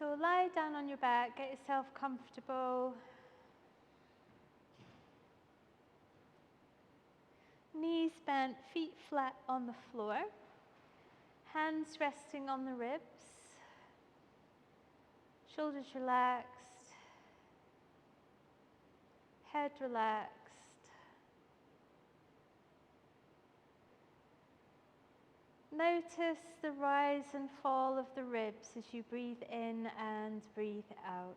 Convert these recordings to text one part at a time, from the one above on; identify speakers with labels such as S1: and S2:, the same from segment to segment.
S1: So lie down on your back, get yourself comfortable. Knees bent, feet flat on the floor. Hands resting on the ribs. Shoulders relaxed. Head relaxed. Notice the rise and fall of the ribs as you breathe in and breathe out.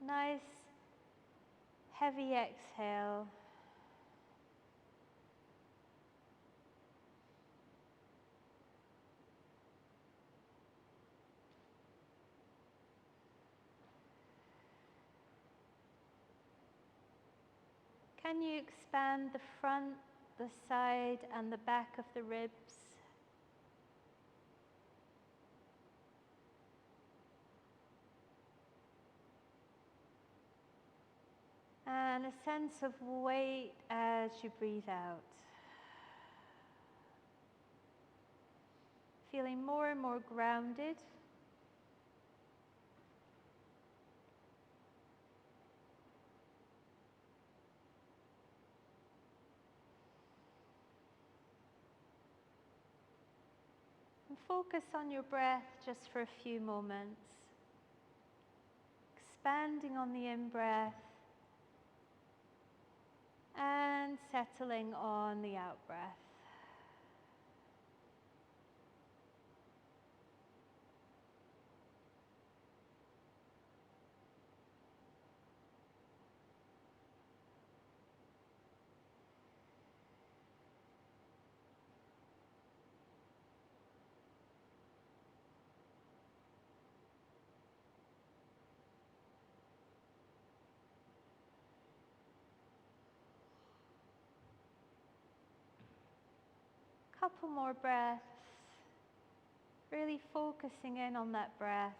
S1: Nice, heavy exhale. Can you expand the front, the side, and the back of the ribs? And a sense of weight as you breathe out. Feeling more and more grounded. And focus on your breath just for a few moments. Expanding on the in-breath and settling on the out-breath. Couple more breaths, really focusing in on that breath.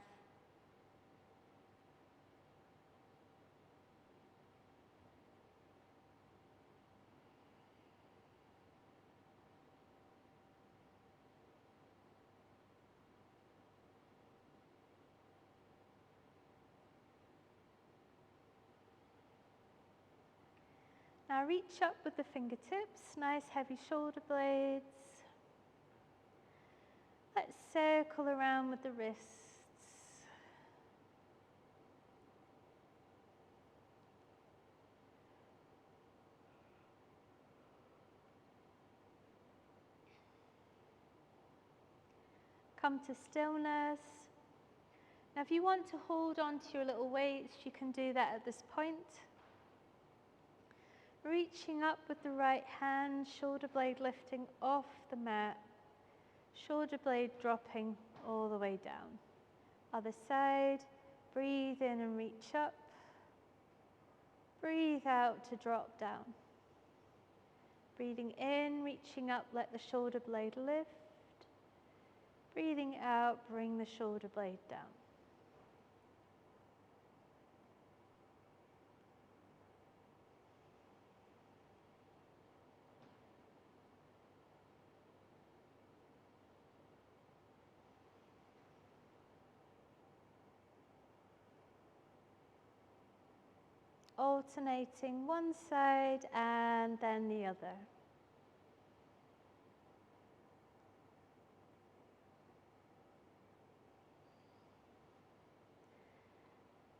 S1: Now reach up with the fingertips, nice heavy shoulder blades. Let's circle around with the wrists. Come to stillness. Now if you want to hold on to your little weights, you can do that at this point. Reaching up with the right hand, shoulder blade lifting off the mat. Shoulder blade dropping all the way down. Other side, breathe in and reach up. Breathe out to drop down. Breathing in, reaching up, let the shoulder blade lift. Breathing out, bring the shoulder blade down. Alternating one side and then the other.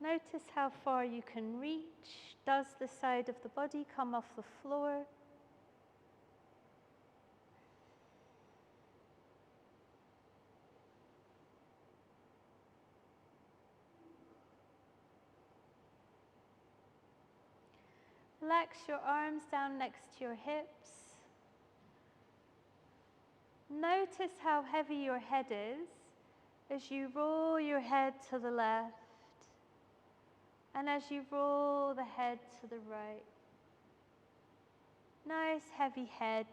S1: Notice how far you can reach. Does the side of the body come off the floor? Relax your arms down next to your hips. Notice how heavy your head is as you roll your head to the left and as you roll the head to the right. Nice heavy head.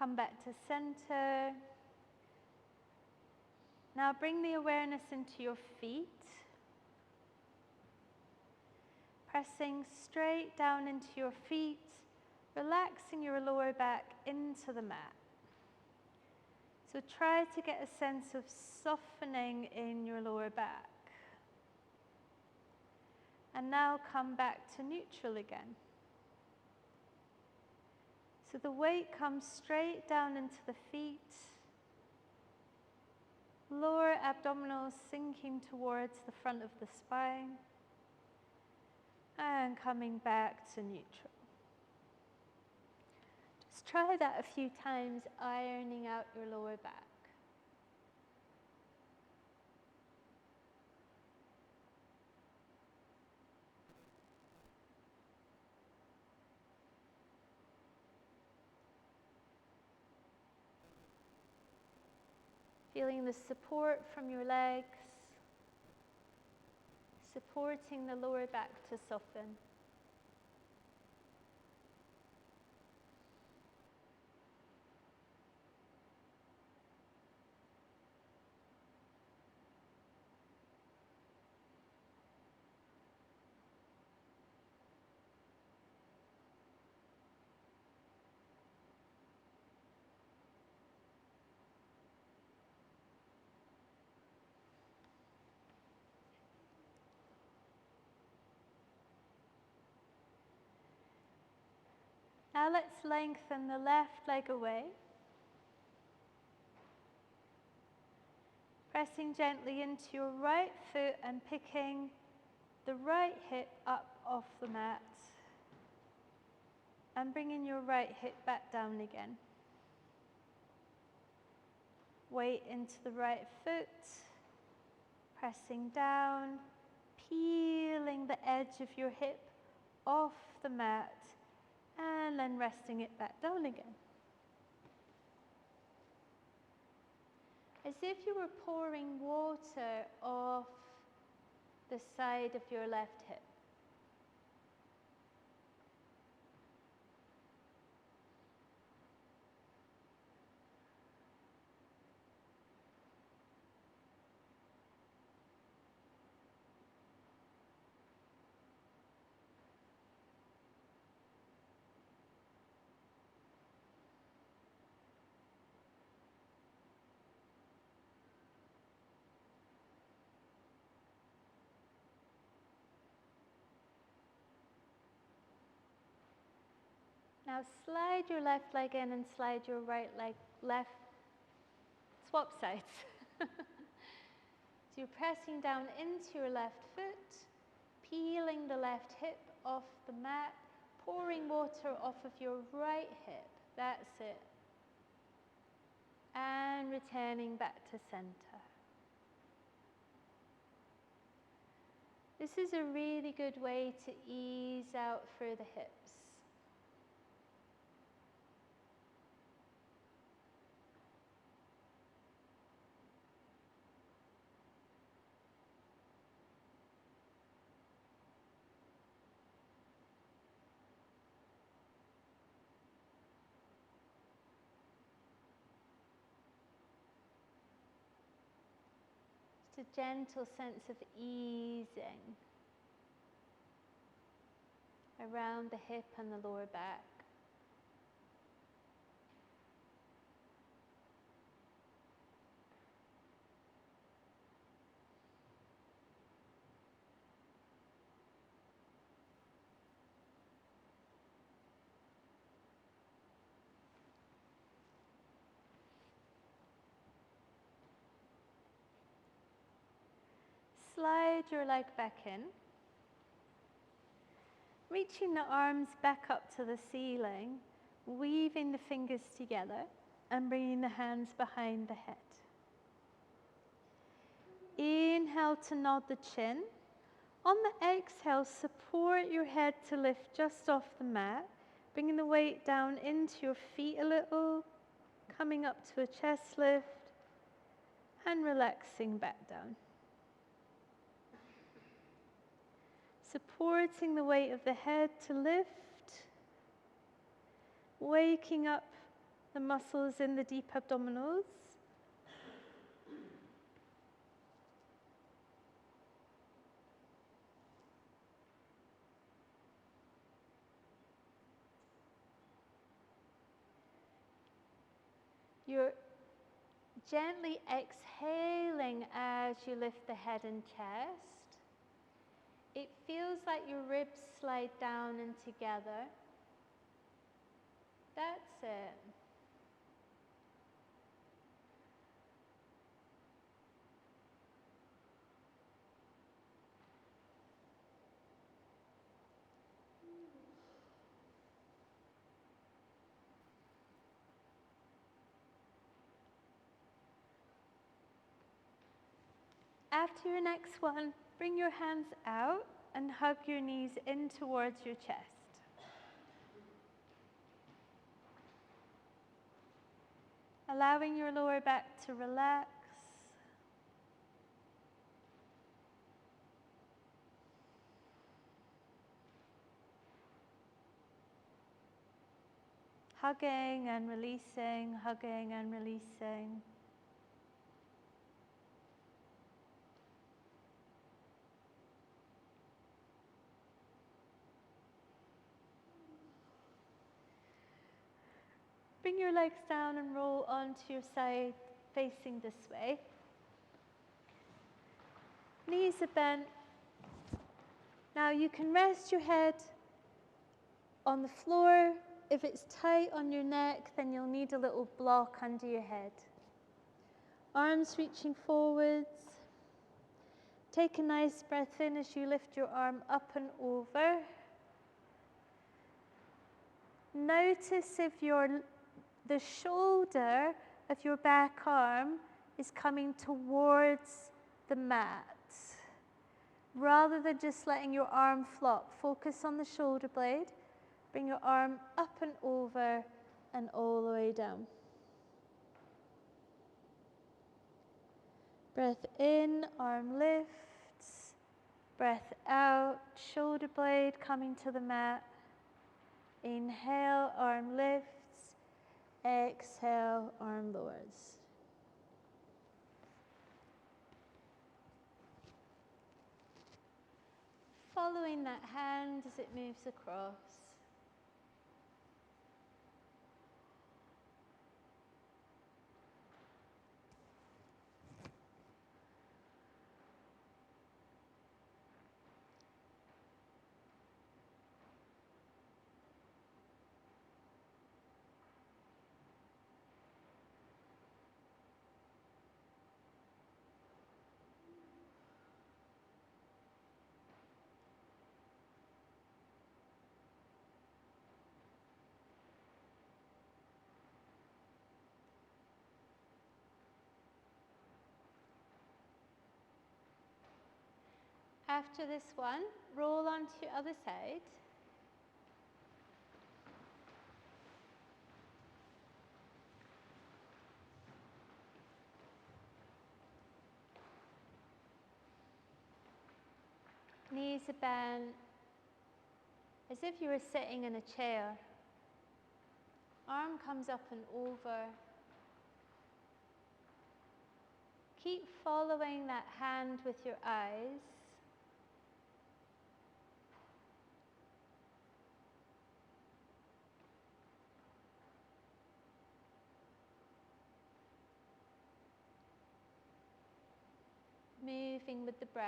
S1: Come back to center. Now bring the awareness into your feet. Pressing straight down into your feet, relaxing your lower back into the mat. So try to get a sense of softening in your lower back. And now come back to neutral again. So the weight comes straight down into the feet. Lower abdominals sinking towards the front of the spine. And coming back to neutral. Just try that a few times, ironing out your lower back. Feeling the support from your legs, supporting the lower back to soften. Now let's lengthen the left leg away. Pressing gently into your right foot and picking the right hip up off the mat. And bringing your right hip back down again. Weight into the right foot. Pressing down, peeling the edge of your hip off the mat. And then resting it back down again. As if you were pouring water off the side of your left hip. Now slide your left leg in and slide your right leg left. Swap sides. So you're pressing down into your left foot, peeling the left hip off the mat, pouring water off of your right hip. That's it. And returning back to center. This is a really good way to ease out through the hips. Just a gentle sense of easing around the hip and the lower back. Slide your leg back in, reaching the arms back up to the ceiling, weaving the fingers together and bringing the hands behind the head. Inhale to nod the chin. On the exhale, support your head to lift just off the mat, bringing the weight down into your feet a little, coming up to a chest lift and relaxing back down. Supporting the weight of the head to lift, waking up the muscles in the deep abdominals. You're gently exhaling as you lift the head and chest. It feels like your ribs slide down and together. That's it. After your next one, bring your hands out and hug your knees in towards your chest. Allowing your lower back to relax. Hugging and releasing, hugging and releasing. Bring your legs down and roll onto your side, facing this way. Knees are bent. Now you can rest your head on the floor. If it's tight on your neck, then you'll need a little block under your head. Arms reaching forwards. Take a nice breath in as you lift your arm up and over. Notice if the shoulder of your back arm is coming towards the mat. Rather than just letting your arm flop, focus on the shoulder blade. Bring your arm up and over and all the way down. Breath in, arm lifts. Breath out, shoulder blade coming to the mat. Inhale, arm lifts. Exhale, arm lowers. Following that hand as it moves across. After this one, roll onto your other side. Knees are bent, as if you were sitting in a chair. Arm comes up and over. Keep following that hand with your eyes. Moving with the breath.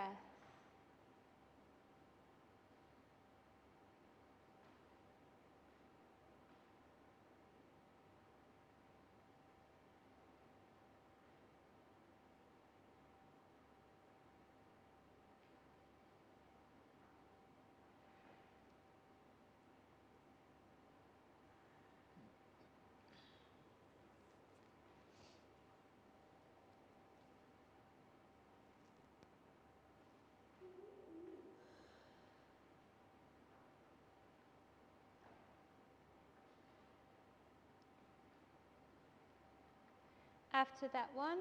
S1: After that one,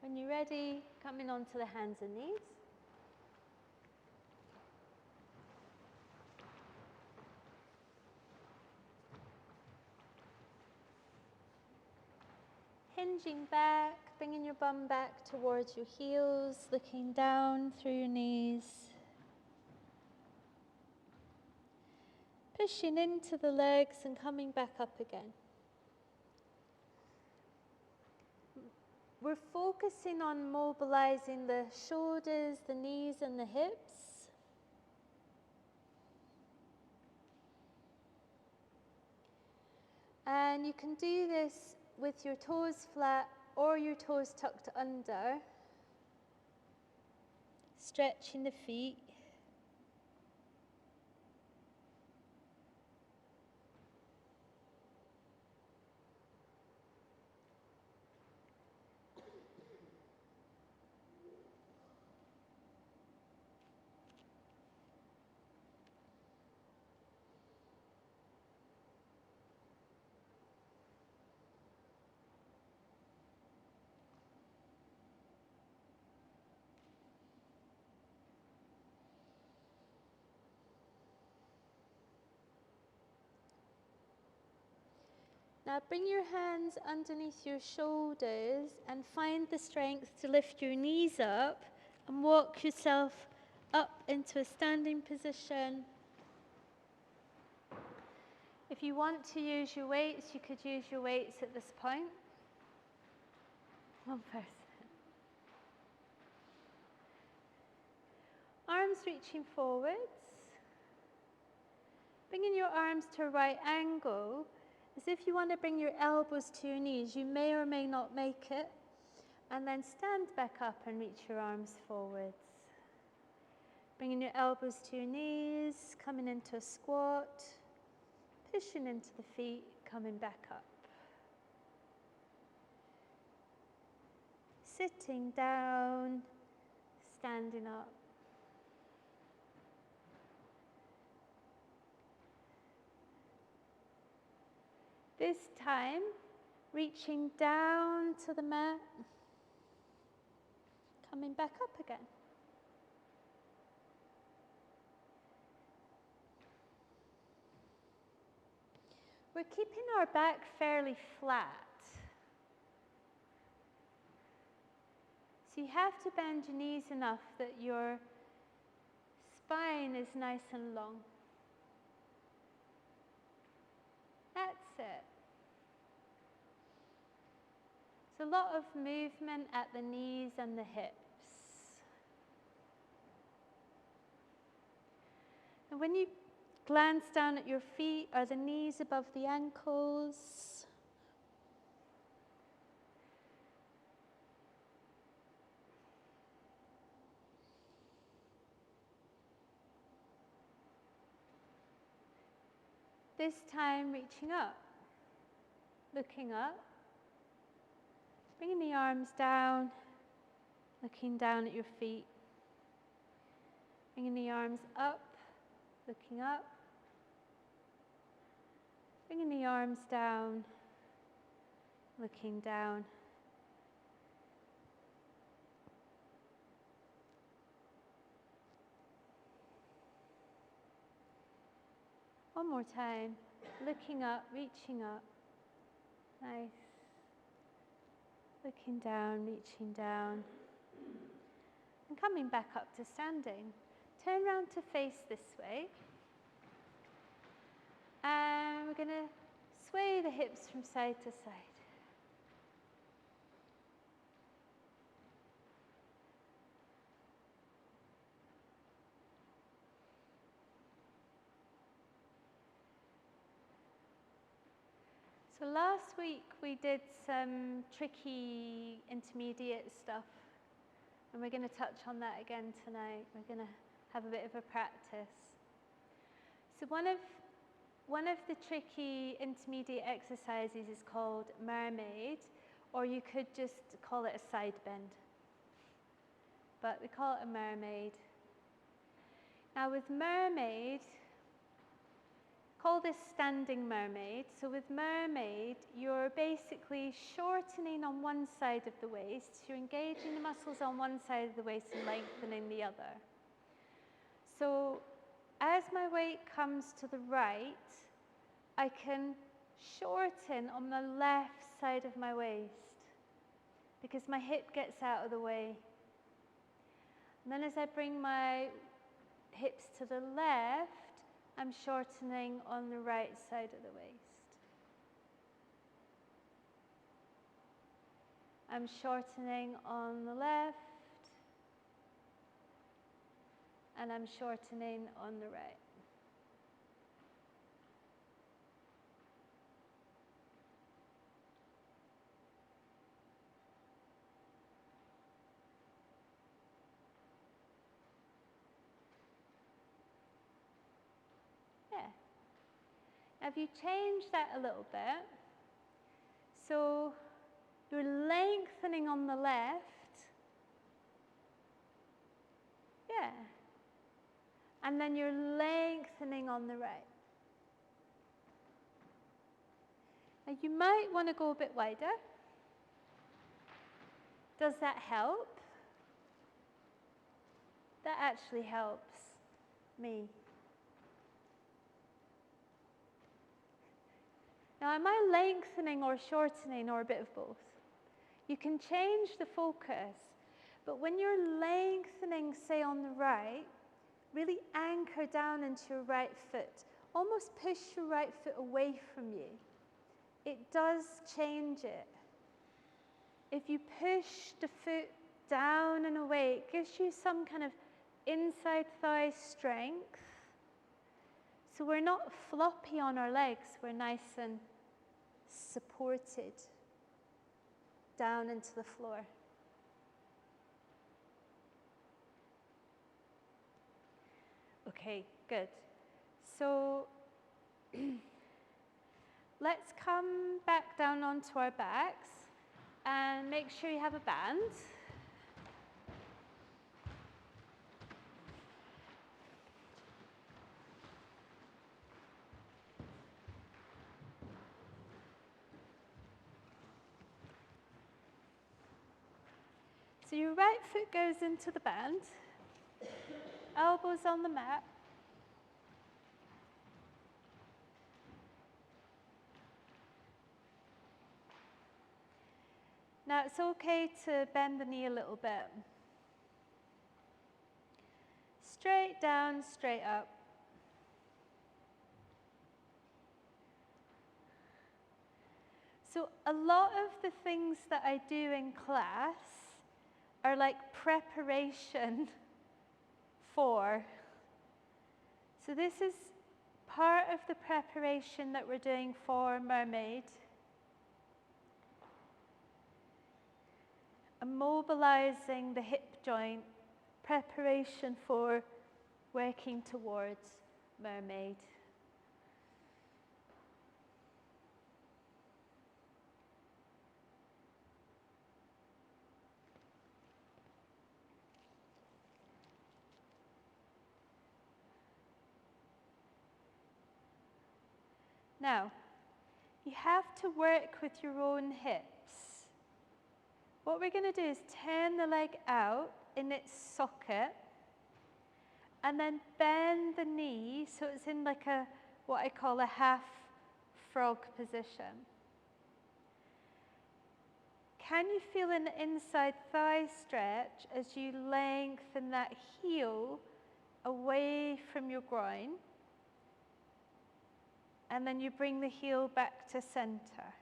S1: when you're ready, coming onto the hands and knees. hinging back, bringing your bum back towards your heels, looking down through your knees. Pushing into the legs and coming back up again. We're focusing on mobilizing the shoulders, the knees, and the hips. And you can do this with your toes flat or your toes tucked under, stretching the feet. Now bring your hands underneath your shoulders and find the strength to lift your knees up and walk yourself up into a standing position. If you want to use your weights, you could use your weights at this point. One person. Arms reaching forwards. Bringing your arms to a right angle, as if you want to bring your elbows to your knees. You may or may not make it. And then stand back up and reach your arms forwards. Bringing your elbows to your knees, coming into a squat, pushing into the feet, coming back up. Sitting down, standing up. This time, reaching down to the mat, coming back up again. We're keeping our back fairly flat. So you have to bend your knees enough that your spine is nice and long. That's it. There's a lot of movement at the knees and the hips. And when you glance down at your feet, are the knees above the ankles? This time reaching up, looking up, bringing the arms down, looking down at your feet, bringing the arms up, looking up, bringing the arms down, looking down. One more time, looking up, reaching up. Nice. Looking down, reaching down. And coming back up to standing. Turn around to face this way. And we're going to sway the hips from side to side. So last week we did some tricky intermediate stuff, and we're going to touch on that again tonight. We're going to have a bit of a practice. So one of the tricky intermediate exercises is called mermaid, or you could just call it a side bend. But we call it a mermaid. Now with mermaid, call this standing mermaid. So with mermaid, you're basically shortening on one side of the waist. You're engaging the muscles on one side of the waist and lengthening the other. So as my weight comes to the right, I can shorten on the left side of my waist. because my hip gets out of the way. And then as I bring my hips to the left, I'm shortening on the right side of the waist. I'm shortening on the left, and I'm shortening on the right. Yeah. Have you changed that a little bit? So you're lengthening on the left. Yeah. And then you're lengthening on the right. Now you might want to go a bit wider. Does that help? That actually helps me. Now, am I lengthening or shortening or a bit of both? You can change the focus, but when you're lengthening, say on the right, really anchor down into your right foot. Almost push your right foot away from you. It does change it. If you push the foot down and away, it gives you some kind of inside thigh strength. So we're not floppy on our legs, we're nice and supported down into the floor. Okay, good. So let's come back down onto our backs and make sure you have a band. So your right foot goes into the band, elbows on the mat. Now it's okay to bend the knee a little bit. Straight down, straight up. So a lot of the things that I do in class are like preparation for. So this is part of the preparation that we're doing for Mermaid. Immobilizing the hip joint, preparation for working towards Mermaid. Now, you have to work with your own hips. What we're going to do is turn the leg out in its socket and then bend the knee so it's in like a, what I call a half frog position. Can you feel an inside thigh stretch as you lengthen that heel away from your groin? And then you bring the heel back to center.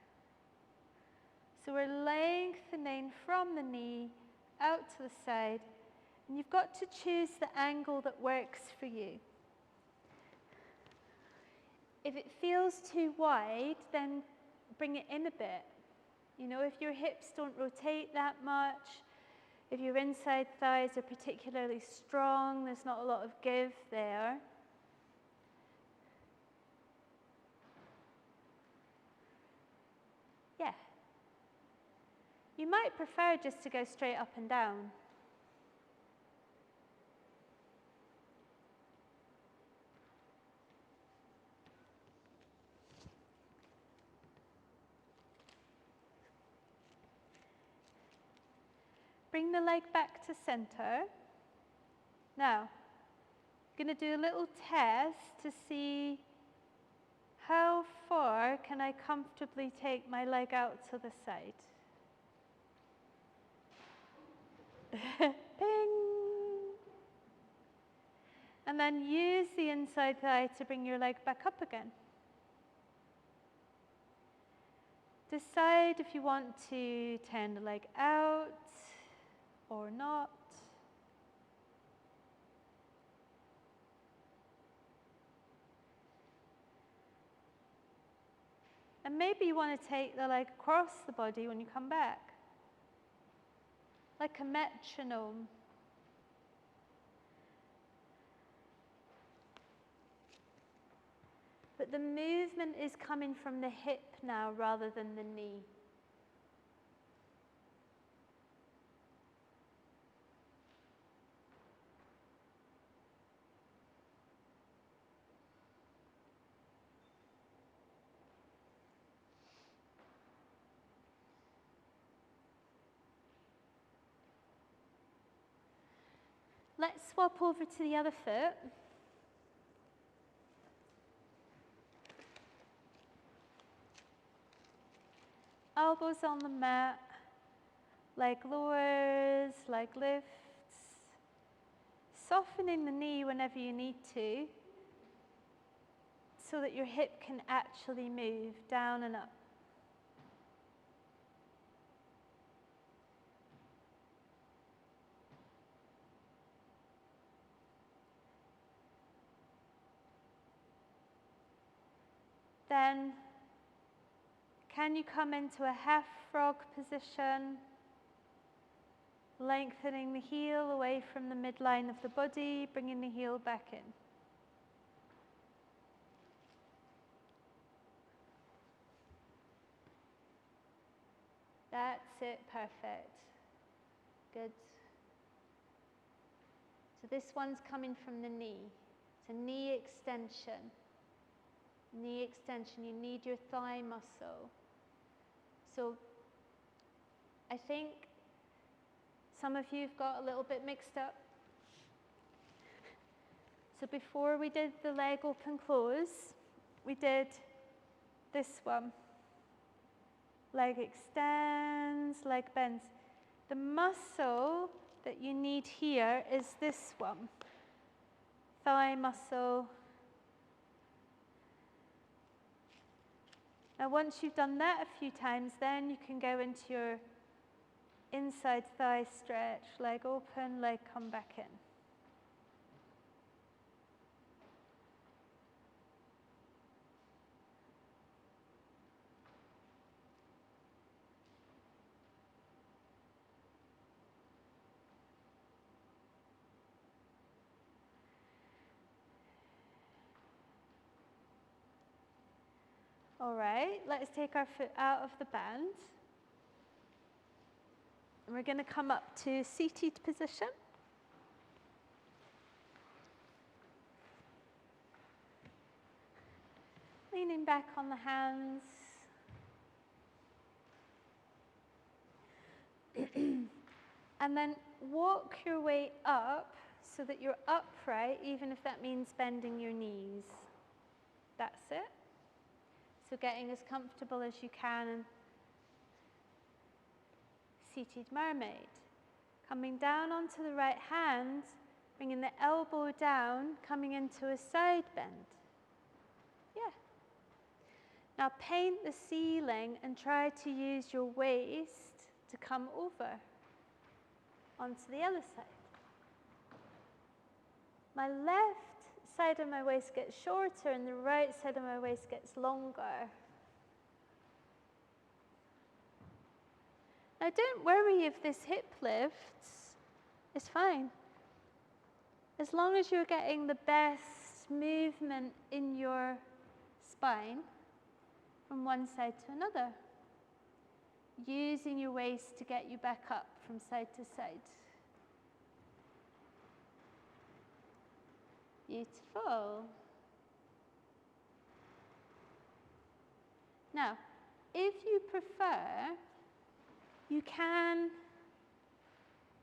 S1: So we're lengthening from the knee out to the side. And you've got to choose the angle that works for you. If it feels too wide, then bring it in a bit. You know, if your hips don't rotate that much, if your inside thighs are particularly strong, there's not a lot of give there. Yeah. You might prefer just to go straight up and down. Bring the leg back to center. Now, I'm going to do a little test to see how far can I comfortably take my leg out to the side. Ping. And then use the inside thigh to bring your leg back up again. Decide if you want to turn the leg out or not. And maybe you want to take the leg across the body when you come back, like a metronome. But the movement is coming from the hip now rather than the knee. Let's swap over to the other foot. Elbows on the mat, leg lowers, leg lifts. Softening the knee whenever you need to, so that your hip can actually move down and up. Then, can you come into a half frog position, lengthening the heel away from the midline of the body, bringing the heel back in. That's it, perfect. Good. So this one's coming from the knee. It's a knee extension. Knee extension, you need your thigh muscle. So I think some of you have got a little bit mixed up. So before we did the leg open close, we did this one. Leg extends, leg bends. The muscle that you need here is this one. Thigh muscle. Now once you've done that a few times, then you can go into your inside thigh stretch, leg open, leg come back in. All right, let's take our foot out of the band. And we're going to come up to seated position. Leaning back on the hands. And then walk your way up so that you're upright, even if that means bending your knees. That's it. So getting as comfortable as you can in seated mermaid. Coming down onto the right hand, bringing the elbow down, coming into a side bend. Yeah. Now paint the ceiling and try to use your waist to come over onto the other side. My left side of my waist gets shorter and the right side of my waist gets longer. Now don't worry if this hip lifts, it's fine. As long as you're getting the best movement in your spine from one side to another. Using your waist to get you back up from side to side. Beautiful. Now, if you prefer, you can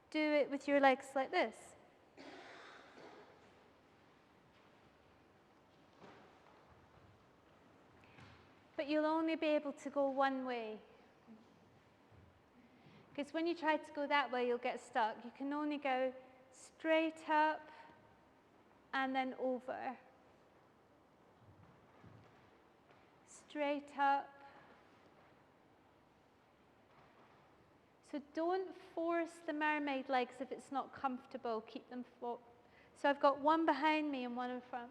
S1: do it with your legs like this. But you'll only be able to go one way. Because when you try to go that way, you'll get stuck. You can only go straight up and then over. Straight up. So don't force the mermaid legs if it's not comfortable. Keep them forward. So I've got one behind me and one in front.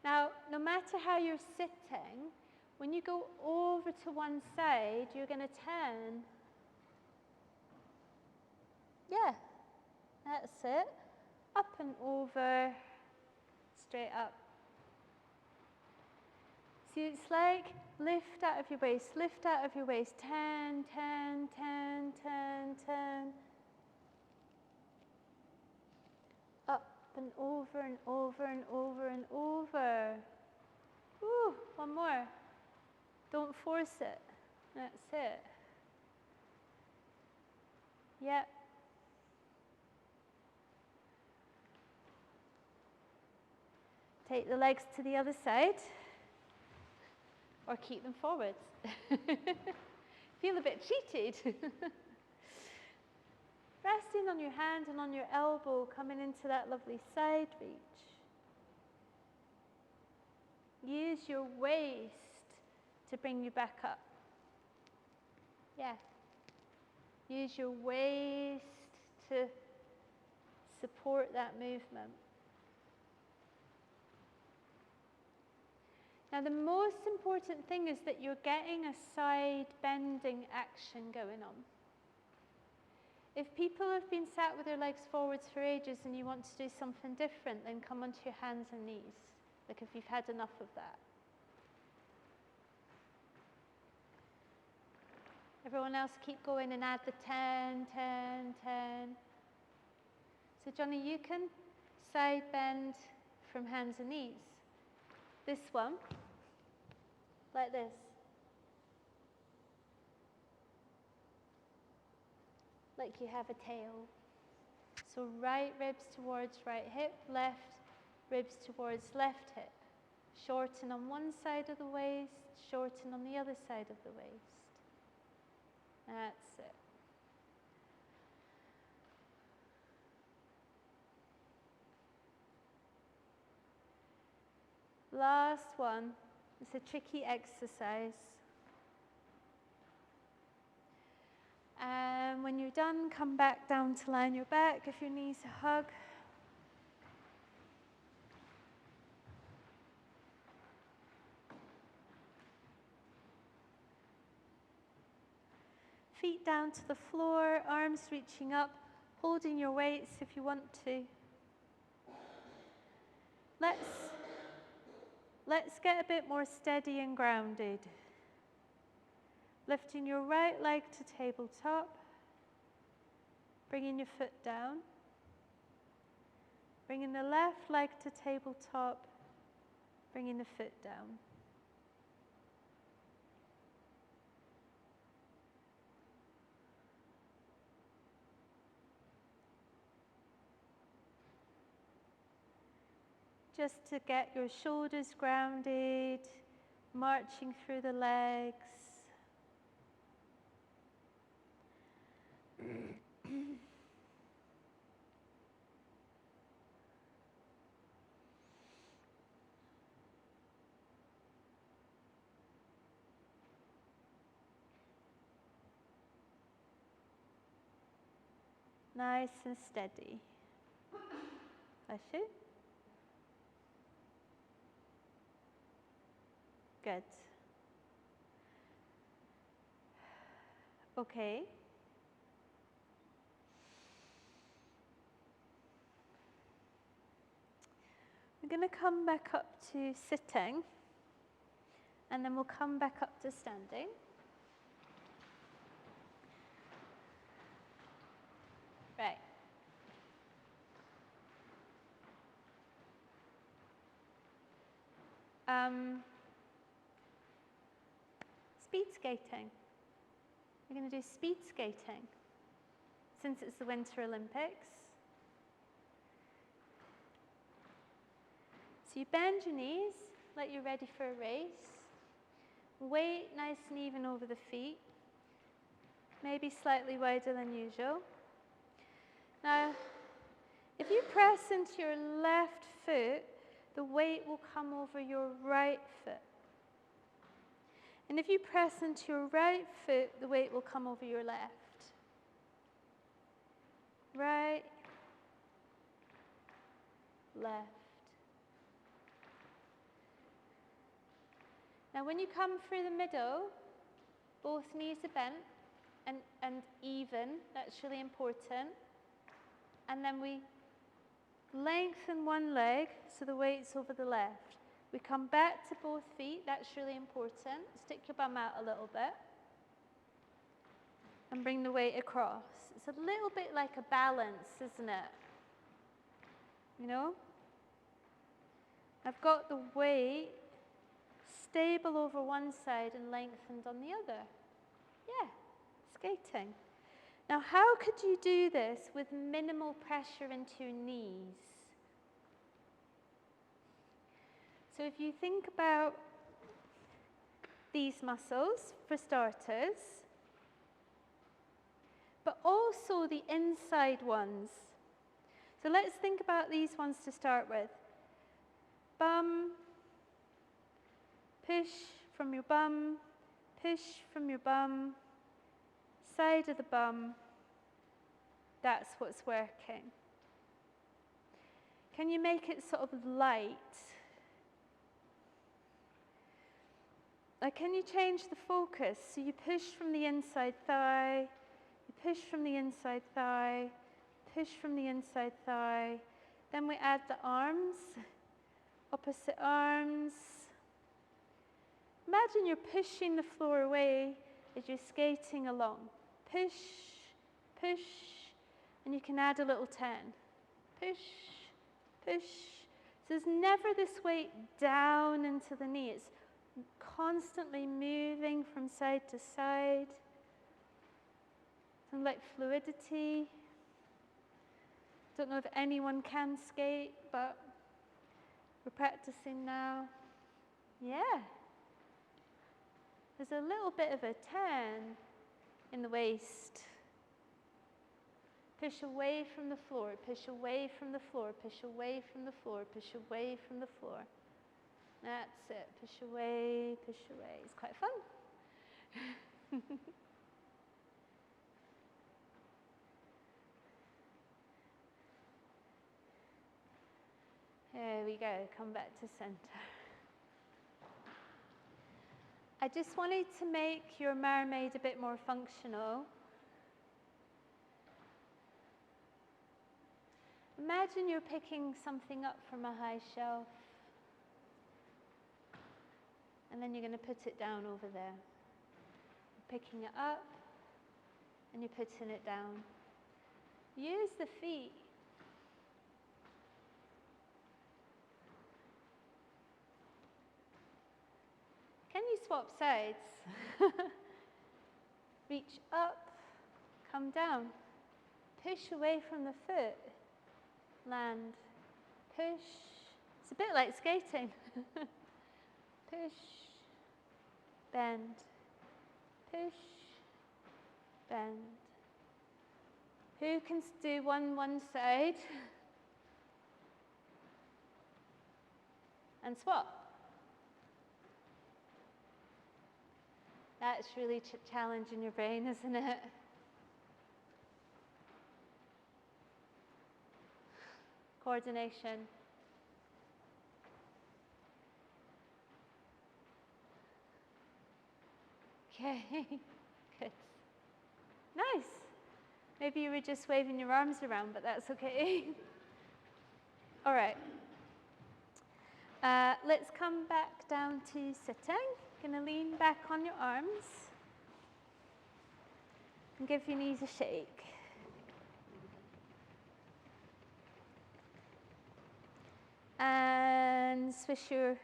S1: Now, no matter how you're sitting, when you go over to one side, you're going to turn. Yeah, that's it. Up and over, straight up. See, it's like lift out of your waist, lift out of your waist. Turn, turn, turn, turn, turn. Up and over and over and over and over. Ooh, one more. Don't force it. That's it. Yep. Take the legs to the other side. Or keep them forward. Feel a bit cheated. Resting on your hand and on your elbow, coming into that lovely side reach. Use your waist to bring you back up. Yeah. Use your waist to support that movement. Now, the most important thing is that you're getting a side bending action going on. If people have been sat with their legs forwards for ages and you want to do something different, then come onto your hands and knees, like if you've had enough of that. Everyone else keep going and add the 10, 10, 10. So Johnny, you can side bend from hands and knees. This one, like this. Like you have a tail. So right ribs towards right hip, left ribs towards left hip. Shorten on one side of the waist, shorten on the other side of the waist. That's it. Last one. It's a tricky exercise. And when you're done, come back down to lie on your back. Give your knees a hug. Feet down to the floor, arms reaching up, holding your weights if you want to. Let's get a bit more steady and grounded. Lifting your right leg to tabletop, bringing your foot down. Bringing the left leg to tabletop, bringing the foot down. Just to get your shoulders grounded, marching through the legs. Nice and steady. Bless you. Good. Okay. We're going to come back up to sitting, and then we'll come back up to standing. Right. Speed skating. We're going to do speed skating since it's the Winter Olympics. So you bend your knees, like you're ready for a race. Weight nice and even over the feet, maybe slightly wider than usual. Now, if you press into your left foot, the weight will come over your right foot. And if you press into your right foot, the weight will come over your left. Right, left. Now when you come through the middle, both knees are bent and even. That's really important. And then we lengthen one leg so the weight's over the left. We come back to both feet. That's really important. Stick your bum out a little bit. And bring the weight across. It's a little bit like a balance, isn't it? You know? I've got the weight stable over one side and lengthened on the other. Yeah, skating. Now, how could you do this with minimal pressure into your knees? So if you think about these muscles, for starters, but also the inside ones. So let's think about these ones to start with. Bum, push from your bum, push from your bum, side of the bum. That's what's working. Can you make it sort of light? Like, can you change the focus? So you push from the inside thigh, you push from the inside thigh, push from the inside thigh. Then we add the arms, opposite arms. Imagine you're pushing the floor away as you're skating along. Push, push, and you can add a little 10. Push, push. So there's never this weight down into the knee. It's constantly moving from side to side. Something like fluidity. Don't know if anyone can skate, but we're practicing now. Yeah. There's a little bit of a 10 in the waist. Push away from the floor, push away from the floor, push away from the floor, push away from the floor. That's it. Push away, push away. It's quite fun. There we go. Come back to center. I just wanted to make your mermaid a bit more functional. Imagine you're picking something up from a high shelf. And then you're going to put it down over there. You're picking it up, and you're putting it down. Use the feet. Can you swap sides? Reach up, come down. Push away from the foot. Land. Push. It's a bit like skating. Push, bend, push, bend. Who can do one side? And swap. That's really challenging your brain, isn't it? Coordination. Okay, good. Nice. Maybe you were just waving your arms around, but that's okay. All right. Let's come back down to sitting. Going to lean back on your arms and give your knees a shake. And swish your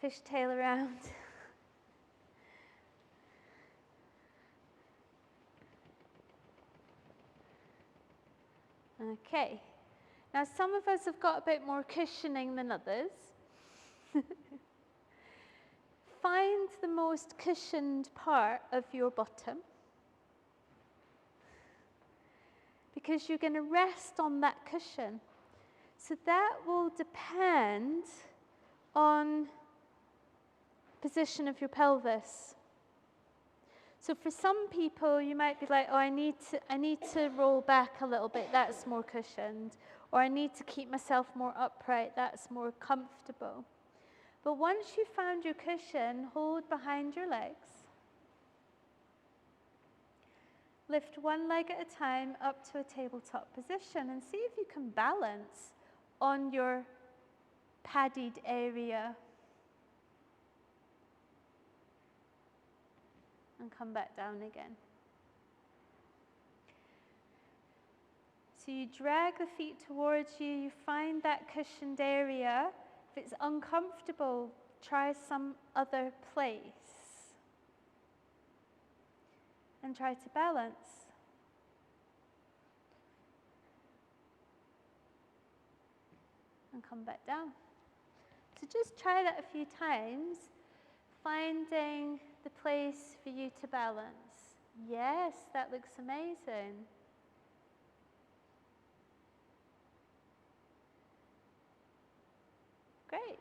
S1: fishtail around. Okay. Now some of us have got a bit more cushioning than others. Find the most cushioned part of your bottom, because you're going to rest on that cushion. So that will depend on position of your pelvis. So for some people, you might be like, oh, I need to roll back a little bit, that's more cushioned. Or I need to keep myself more upright, that's more comfortable. But once you've found your cushion, hold behind your legs. Lift one leg at a time up to a tabletop position and see if you can balance on your padded area. And come back down again. So you drag the feet towards you, you find that cushioned area. If it's uncomfortable, try some other place. And try to balance. And come back down. So just try that a few times, finding the place for you to balance. Yes, that looks amazing. Great.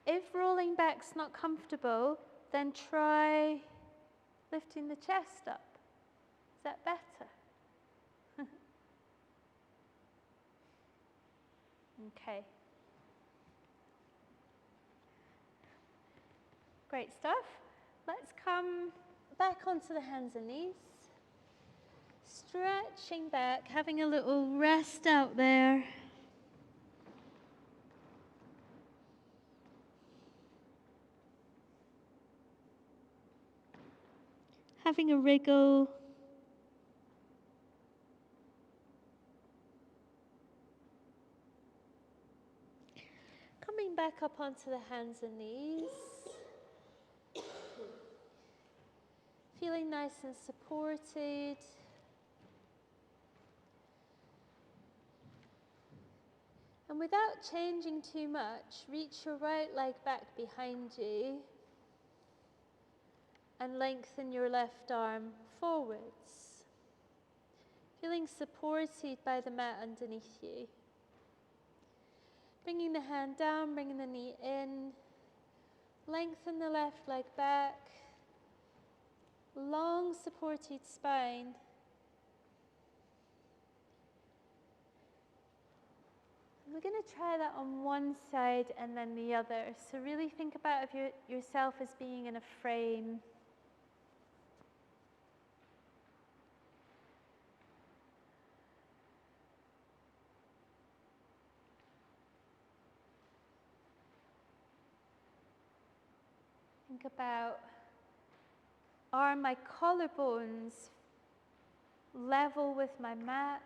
S1: If rolling back's not comfortable, then try lifting the chest up. Is that better? Okay. Great stuff. Let's come back onto the hands and knees. Stretching back, having a little rest out there. Having a wriggle. Coming back up onto the hands and knees. Feeling nice and supported. And without changing too much, reach your right leg back behind you and lengthen your left arm forwards. Feeling supported by the mat underneath you. Bringing the hand down, bringing the knee in. Lengthen the left leg back. Long supported spine. We're going to try that on one side and then the other. So really think about yourself as being in a frame. Think about, are my collarbones level with my mat?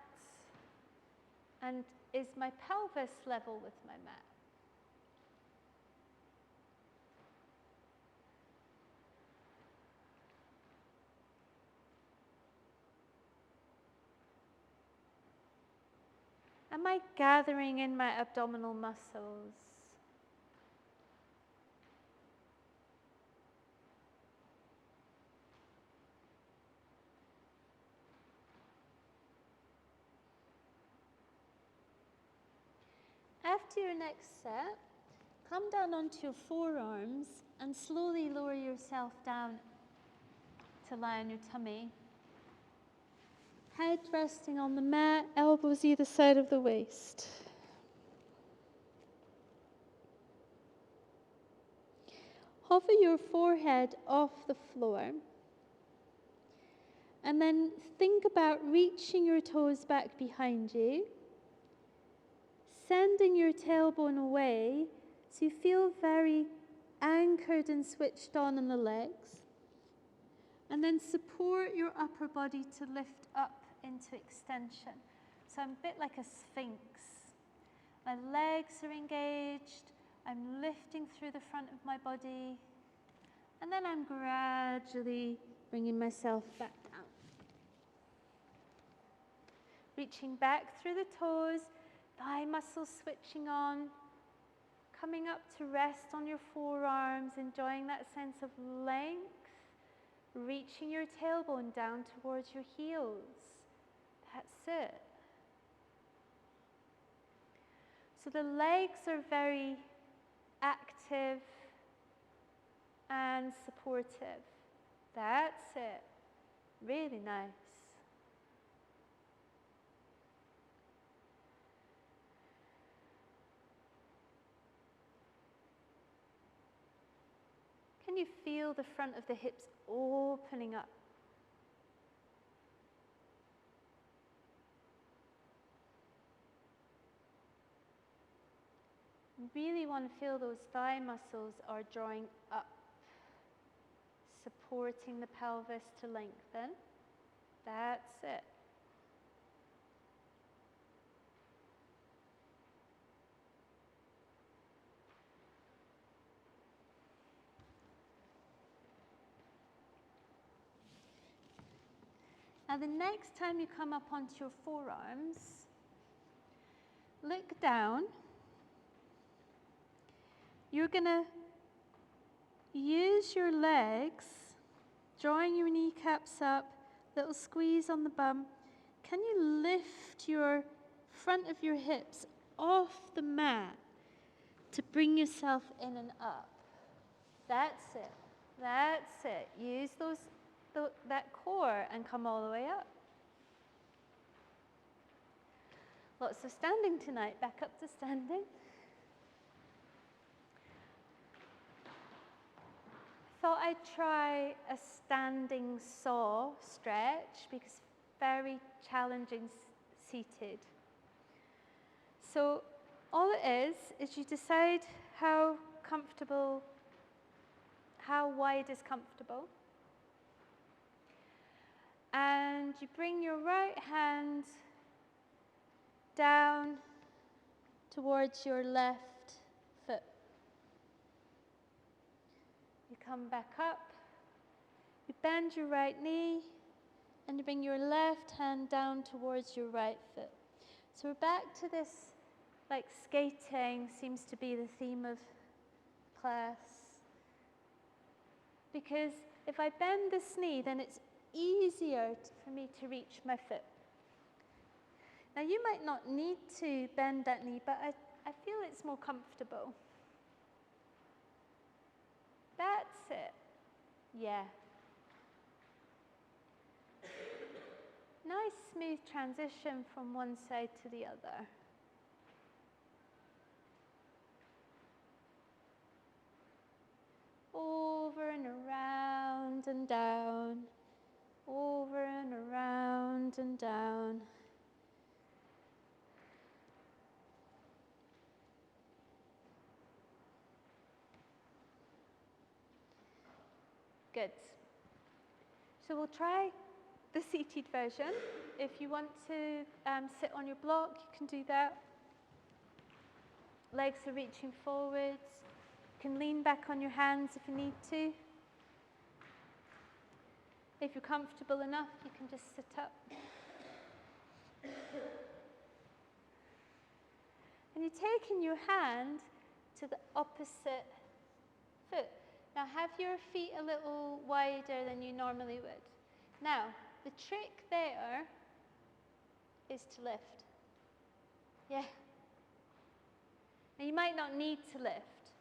S1: And is my pelvis level with my mat? Am I gathering in my abdominal muscles? After your next set, come down onto your forearms and slowly lower yourself down to lie on your tummy. Head resting on the mat, elbows either side of the waist. Hover your forehead off the floor. And then think about reaching your toes back behind you. Sending your tailbone away so you feel very anchored and switched on in the legs. And then support your upper body to lift up into extension. So I'm a bit like a sphinx. My legs are engaged. I'm lifting through the front of my body. And then I'm gradually bringing myself back down. Reaching back through the toes. thigh muscles switching on, coming up to rest on your forearms, enjoying that sense of length, reaching your tailbone down towards your heels. That's it. So the legs are very active and supportive. That's it. Really nice. Can you feel the front of the hips opening up? You really want to feel those thigh muscles are drawing up, supporting the pelvis to lengthen. That's it. Now the next time you come up onto your forearms, look down. You're going to use your legs, drawing your kneecaps up, little squeeze on the bum. Can you lift your front of your hips off the mat to bring yourself in and up? That's it. That's it. Use that core and come all the way up. Lots of standing tonight. Back up to standing. Thought I'd try a standing saw stretch because very challenging seated. So all it is you decide how comfortable, how wide is comfortable. And you bring your right hand down towards your left foot. You come back up, you bend your right knee, and you bring your left hand down towards your right foot. So we're back to this, like skating seems to be the theme of class. Because if I bend this knee, then it's easier for me to reach my foot. Now you might not need to bend that knee, but I feel it's more comfortable. That's it. Yeah. Nice smooth transition from one side to the other. Over and around and down. Over and around and down. Good. So we'll try the seated version. If you want to sit on your block, you can do that. Legs are reaching forwards. You can lean back on your hands if you need to. If you're comfortable enough, you can just sit up. And you're taking your hand to the opposite foot. Now have your feet a little wider than you normally would. Now, the trick there is to lift. Yeah. Now you might not need to lift.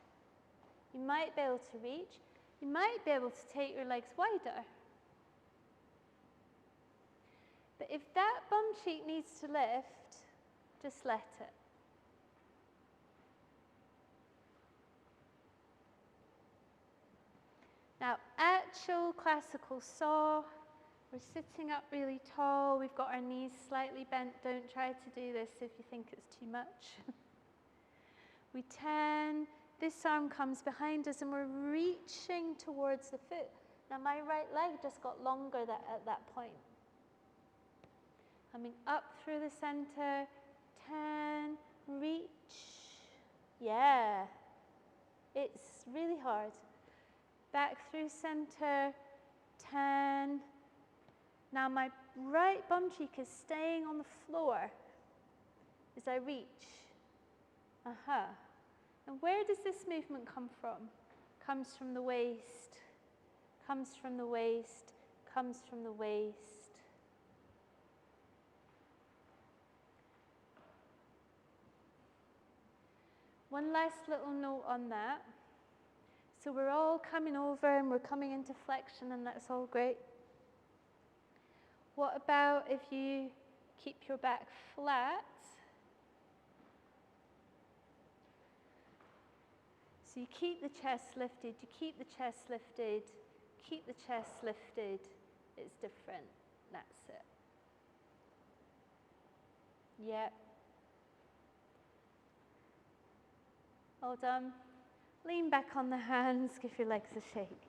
S1: You might be able to reach. You might be able to take your legs wider. But if that bum cheek needs to lift, just let it. Now, actual classical saw, we're sitting up really tall, we've got our knees slightly bent. Don't try to do this if you think it's too much. We turn, this arm comes behind us and we're reaching towards the foot. Now my right leg just got longer at that point. Coming up through the center, turn, reach. Yeah, it's really hard. Back through center, turn. Now my right bum cheek is staying on the floor. as I reach. And where does this movement come from? Comes from the waist, comes from the waist, comes from the waist. One last little note on that. So we're all coming over and we're coming into flexion, and that's all great. What about if you keep your back flat? So you keep the chest lifted, you keep the chest lifted, keep the chest lifted. It's different. That's it. Yep. All done. Lean back on the hands, give your legs a shake.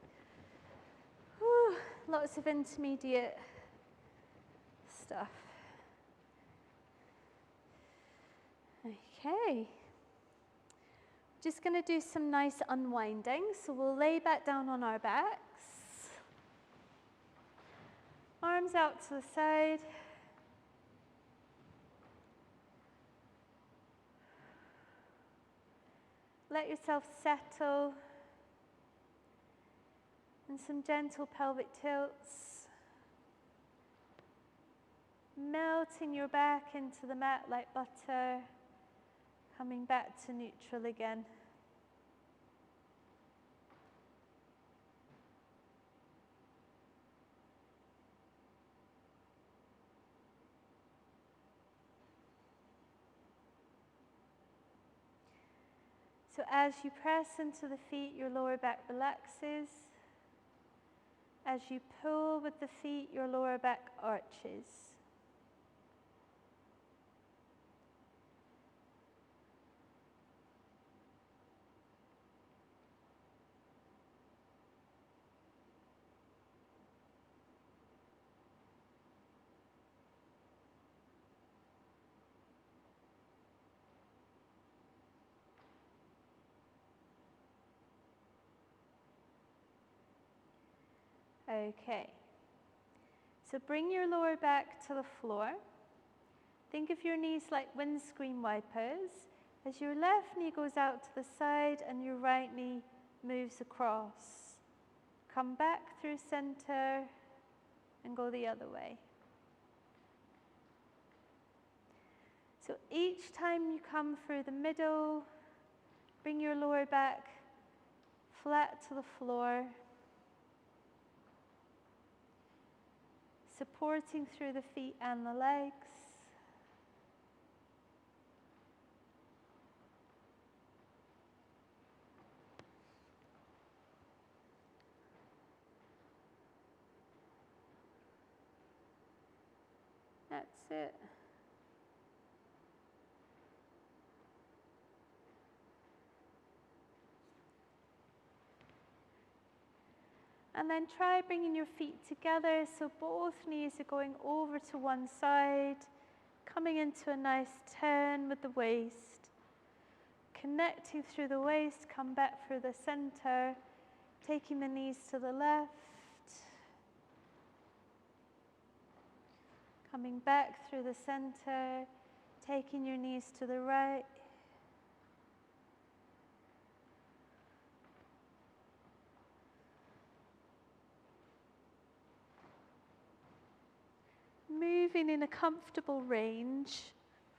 S1: Whew, lots of intermediate stuff. Okay. Just going to do some nice unwinding. So we'll lay back down on our backs. Arms out to the side. Let yourself settle. And some gentle pelvic tilts. Melting your back into the mat like butter. Coming back to neutral again. So as you press into the feet, your lower back relaxes. As you pull with the feet, your lower back arches. Okay, so bring your lower back to the floor. Think of your knees like windscreen wipers as your left knee goes out to the side and your right knee moves across. Come back through center and go the other way. So each time you come through the middle, bring your lower back flat to the floor. Supporting through the feet and the legs. That's it. And then try bringing your feet together so both knees are going over to one side, coming into a nice turn with the waist. Connecting through the waist, come back through the center, taking the knees to the left. Coming back through the center, taking your knees to the right. Moving in a comfortable range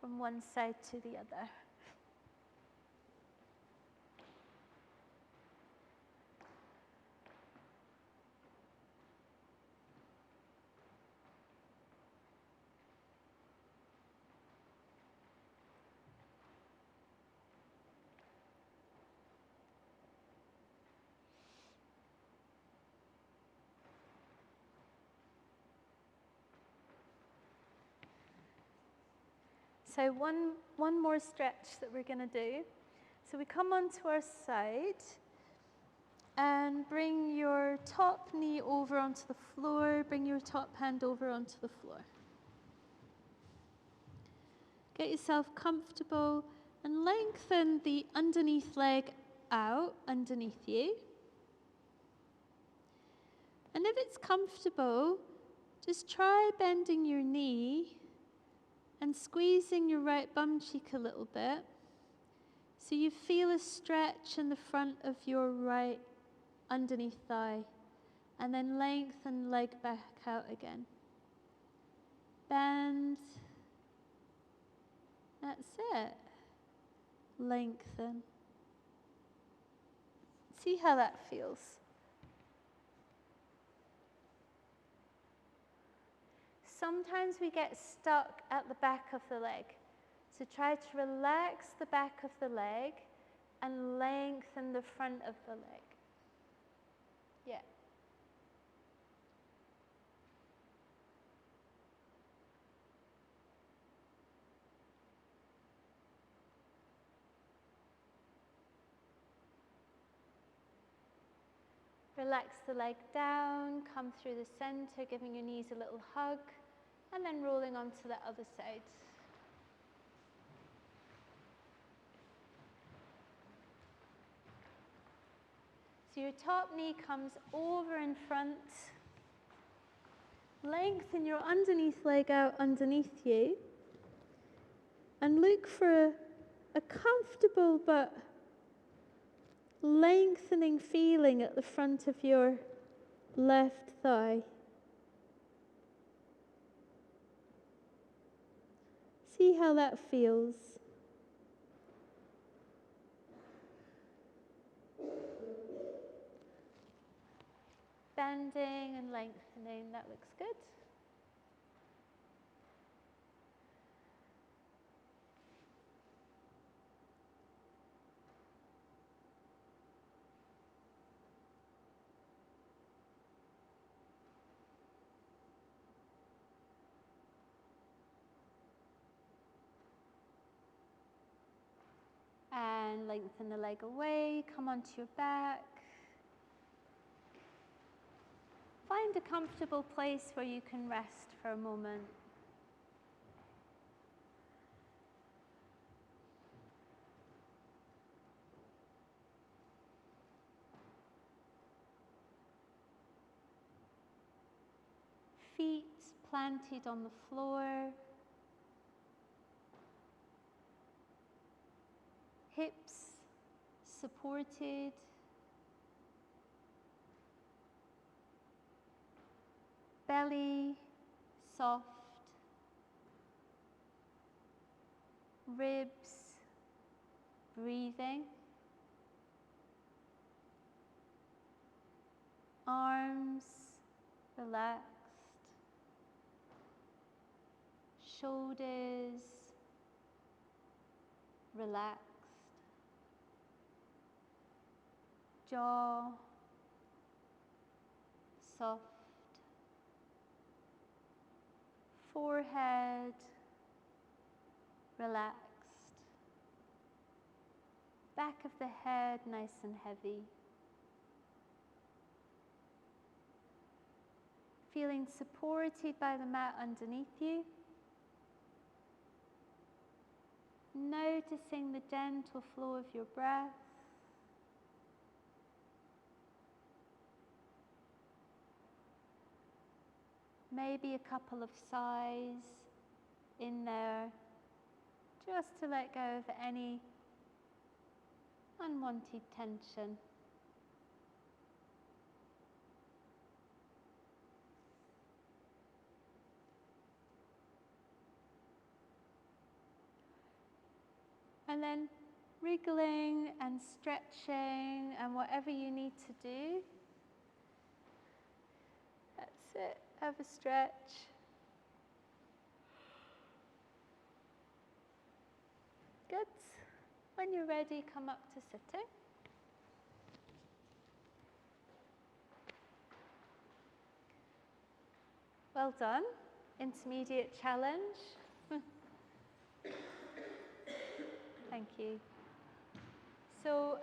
S1: from one side to the other. So one more stretch that we're going to do. So we come onto our side and bring your top knee over onto the floor, bring your top hand over onto the floor. Get yourself comfortable and lengthen the underneath leg out underneath you. And if it's comfortable, just try bending your knee And squeezing your right bum cheek a little bit. So you feel a stretch in the front of your right underneath thigh. And then lengthen leg back out again. Bend. That's it. Lengthen. See how that feels. Sometimes we get stuck at the back of the leg. So try to relax the back of the leg and lengthen the front of the leg. Yeah. Relax the leg down, come through the center, giving your knees a little hug, and then rolling onto the other side. So your top knee comes over in front. Lengthen your underneath leg out underneath you. And look for a comfortable but lengthening feeling at the front of your left thigh. See how that feels. Bending and lengthening, that looks good. And lengthen the leg away, come onto your back. Find a comfortable place where you can rest for a moment. Feet planted on the floor. Hips supported. Belly soft. Ribs breathing. Arms relaxed. Shoulders relaxed. Jaw soft. Forehead relaxed. Back of the head nice and heavy. Feeling supported by the mat underneath you. Noticing the gentle flow of your breath. Maybe a couple of sighs in there, just to let go of any unwanted tension. And then wriggling and stretching and whatever you need to do. That's it, have a stretch. Good. When you're ready, come up to sitting. Well done. Intermediate challenge. Thank you. So